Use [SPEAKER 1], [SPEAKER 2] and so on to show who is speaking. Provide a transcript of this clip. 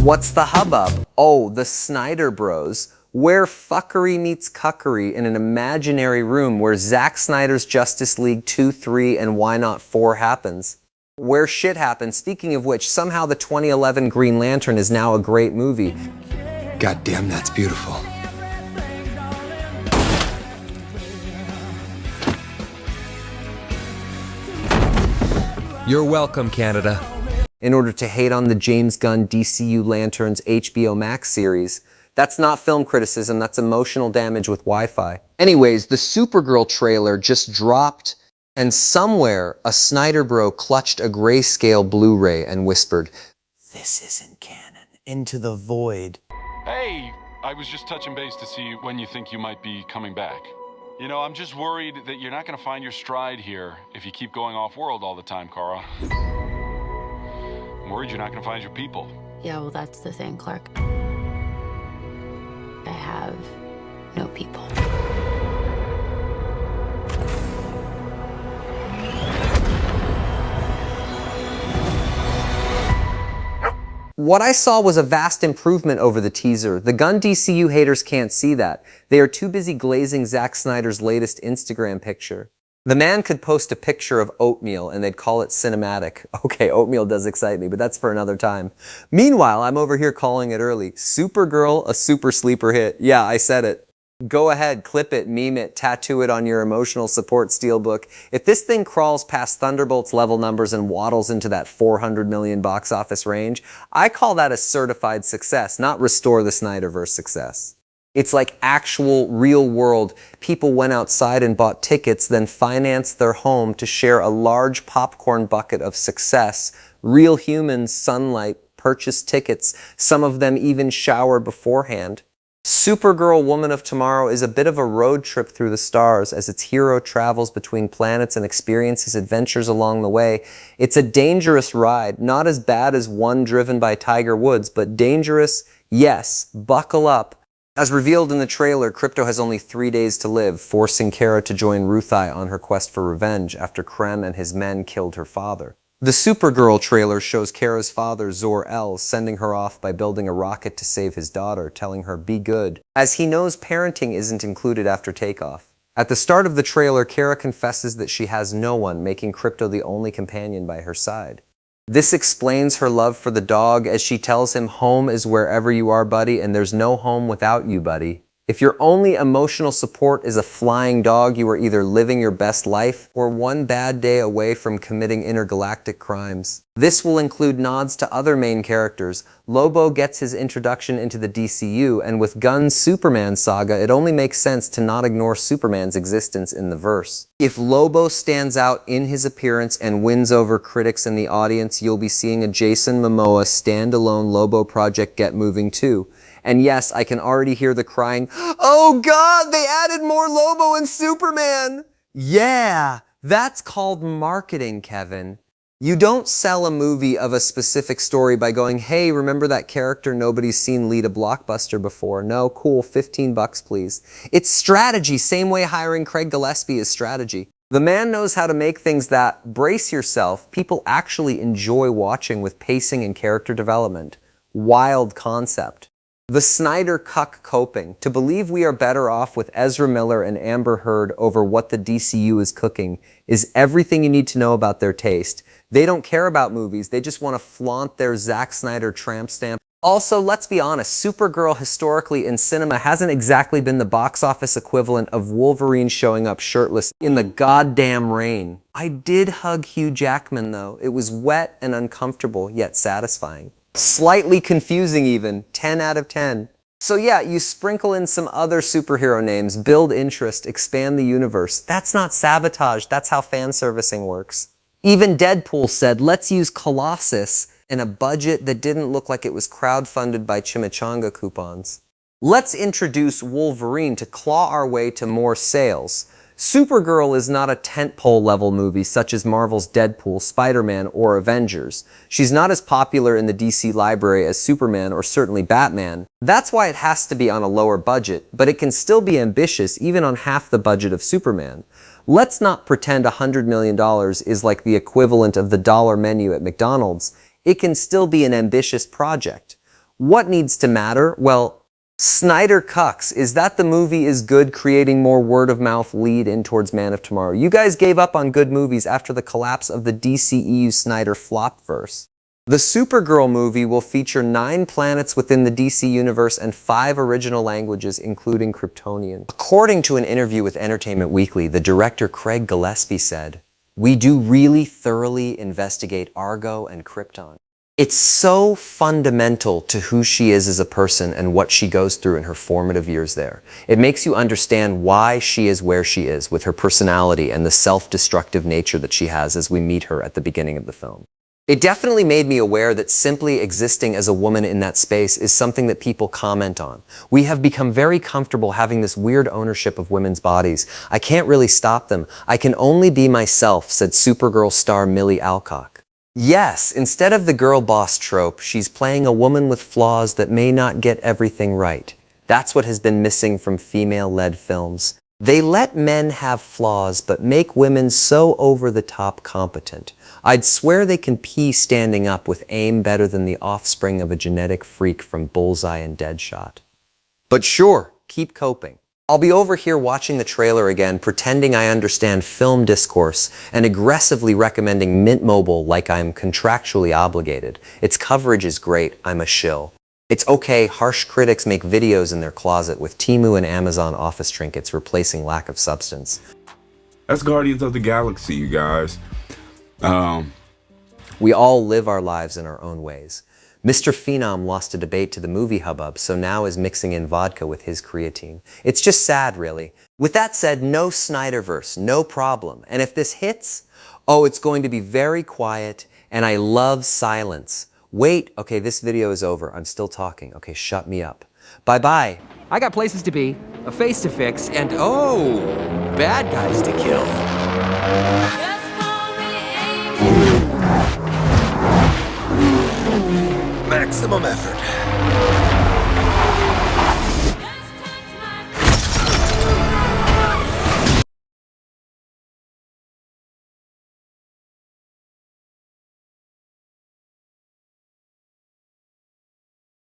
[SPEAKER 1] What's the hubbub? Oh, the Snyder Bros, where fuckery meets cuckery in an imaginary room where Zack Snyder's Justice League 2, 3, and why not 4 happens. Where shit happens, speaking of which, somehow the 2011 Green Lantern is now a great movie.
[SPEAKER 2] Goddamn, that's beautiful.
[SPEAKER 3] You're welcome, Canada.
[SPEAKER 1] In order to hate on the James Gunn DCU Lanterns HBO Max series. That's not film criticism, that's emotional damage with Wi-Fi. Anyways, the Supergirl trailer just dropped, and somewhere a Snyder bro clutched a grayscale Blu-ray and whispered, "This isn't canon, into the void."
[SPEAKER 4] Hey, I was just touching base to see when you think you might be coming back. You know, I'm just worried that you're not going to find your stride here if you keep going off-world all the time, Kara. I'm worried you're not going to find your people.
[SPEAKER 5] Yeah, well, that's the thing, Clark. I have no people.
[SPEAKER 1] What I saw was a vast improvement over the teaser. The Gunn DCU haters can't see that. They are too busy glazing Zack Snyder's latest Instagram picture. The man could post a picture of oatmeal and they'd call it cinematic. Okay, oatmeal does excite me, but that's for another time. Meanwhile, I'm over here calling it early. Supergirl, a super sleeper hit. Yeah, I said it. Go ahead, clip it, meme it, tattoo it on your emotional support steelbook. If this thing crawls past Thunderbolt's level numbers and waddles into that 400 million box office range, I call that a certified success, not restore the SnyderVerse success. It's like actual, real world, people went outside and bought tickets, then financed their home to share a large popcorn bucket of success. Real humans, sunlight, purchased tickets, some of them even showered beforehand. Supergirl Woman of Tomorrow is a bit of a road trip through the stars as its hero travels between planets and experiences adventures along the way. It's a dangerous ride, not as bad as one driven by Tiger Woods, but dangerous, yes, buckle up. As revealed in the trailer, Krypto has only 3 days to live, forcing Kara to join Ruthai on her quest for revenge after Krem and his men killed her father. The Supergirl trailer shows Kara's father, Zor-El, sending her off by building a rocket to save his daughter, telling her, "Be good," as he knows parenting isn't included after takeoff. At the start of the trailer, Kara confesses that she has no one, making Krypto the only companion by her side. This explains her love for the dog as she tells him home is wherever you are, buddy, and there's no home without you, buddy. If your only emotional support is a flying dog, you are either living your best life or one bad day away from committing intergalactic crimes. This will include nods to other main characters. Lobo gets his introduction into the DCU, and with Gunn's Superman saga, it only makes sense to not ignore Superman's existence in the verse. If Lobo stands out in his appearance and wins over critics in the audience, you'll be seeing a Jason Momoa standalone Lobo project get moving too. And yes, I can already hear the crying, "Oh God, they added more Lobo and Superman!" Yeah, that's called marketing, Kevin. You don't sell a movie of a specific story by going, "Hey, remember that character nobody's seen lead a blockbuster before? No, cool, $15 please." It's strategy, same way hiring Craig Gillespie is strategy. The man knows how to make things that, brace yourself, people actually enjoy watching with pacing and character development. Wild concept. The Snyder cuck coping. To believe we are better off with Ezra Miller and Amber Heard over what the DCU is cooking is everything you need to know about their taste. They don't care about movies, they just want to flaunt their Zack Snyder tramp stamp. Also, let's be honest, Supergirl historically in cinema hasn't exactly been the box office equivalent of Wolverine showing up shirtless in the goddamn rain. I did hug Hugh Jackman though. It was wet and uncomfortable, yet satisfying. Slightly confusing even, 10 out of 10. So yeah, you sprinkle in some other superhero names, build interest, expand the universe. That's not sabotage, that's how fan servicing works. Even Deadpool said, let's use Colossus in a budget that didn't look like it was crowdfunded by chimichanga coupons. Let's introduce Wolverine to claw our way to more sales. Supergirl is not a tentpole level movie such as Marvel's Deadpool, Spider-Man, or Avengers. She's not as popular in the DC library as Superman or certainly Batman. That's why it has to be on a lower budget, but it can still be ambitious even on half the budget of Superman. Let's not pretend $100 million is like the equivalent of the dollar menu at McDonald's. It can still be an ambitious project. What needs to matter? Well, Snyder cucks. Is that the movie is good, creating more word-of-mouth lead in towards Man of Tomorrow? You guys gave up on good movies after the collapse of the DCEU Snyder flopverse. The Supergirl movie will feature 9 planets within the DC universe and 5 original languages, including Kryptonian. According to an interview with Entertainment Weekly, the director Craig Gillespie said, "We do really thoroughly investigate Argo and Krypton. It's so fundamental to who she is as a person and what she goes through in her formative years there. It makes you understand why she is where she is with her personality and the self-destructive nature that she has as we meet her at the beginning of the film. It definitely made me aware that simply existing as a woman in that space is something that people comment on. We have become very comfortable having this weird ownership of women's bodies. I can't really stop them. I can only be myself," said Supergirl star Millie Alcock. Yes, instead of the girl boss trope, she's playing a woman with flaws that may not get everything right. That's what has been missing from female-led films. They let men have flaws, but make women so over-the-top competent. I'd swear they can pee standing up with aim better than the offspring of a genetic freak from Bullseye and Deadshot. But sure, keep coping. I'll be over here watching the trailer again, pretending I understand film discourse, and aggressively recommending Mint Mobile like I'm contractually obligated. Its coverage is great, I'm a shill. It's okay, harsh critics make videos in their closet with Temu and Amazon office trinkets replacing lack of substance.
[SPEAKER 3] That's Guardians of the Galaxy, you guys.
[SPEAKER 1] We all live our lives in our own ways. Mr. Phenom lost a debate to the movie hubbub, so now is mixing in vodka with his creatine. It's just sad, really. With that said, no SnyderVerse, no problem. And if this hits, oh, it's going to be very quiet, and I love silence. Wait, okay, this video is over. I'm still talking. Okay, shut me up. Bye-bye.
[SPEAKER 6] I got places to be, a face to fix, and oh, bad guys to kill.
[SPEAKER 2] Maximum effort.